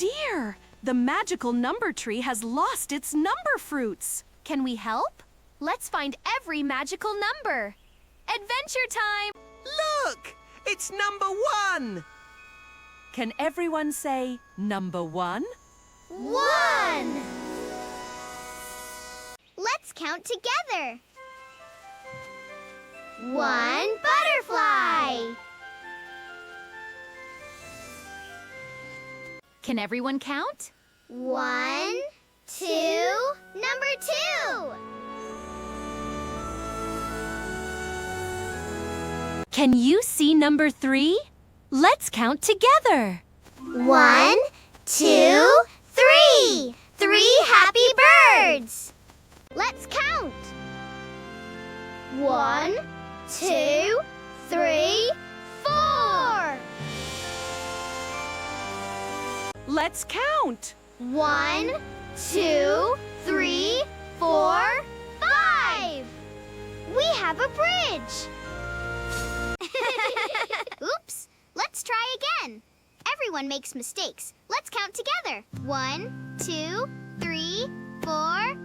dear! The magical number tree has lost its number fruits. Can we help? Let's find every magical number. Adventure time! Look! It's number 1! Can everyone say number 1? 1! Let's count together. 1 butterfly. Can everyone count? 1, 2, number 2. Can you see number 3? Let's count together. 1, 2, 3. 3 happy birds. Let's count. 1, 2, 3, 4. Let's count. 1, 2, 3, 4, 5. We have a bridge. Oops, let's try again. Everyone makes mistakes. Let's count together. 1, 2, 3, 4,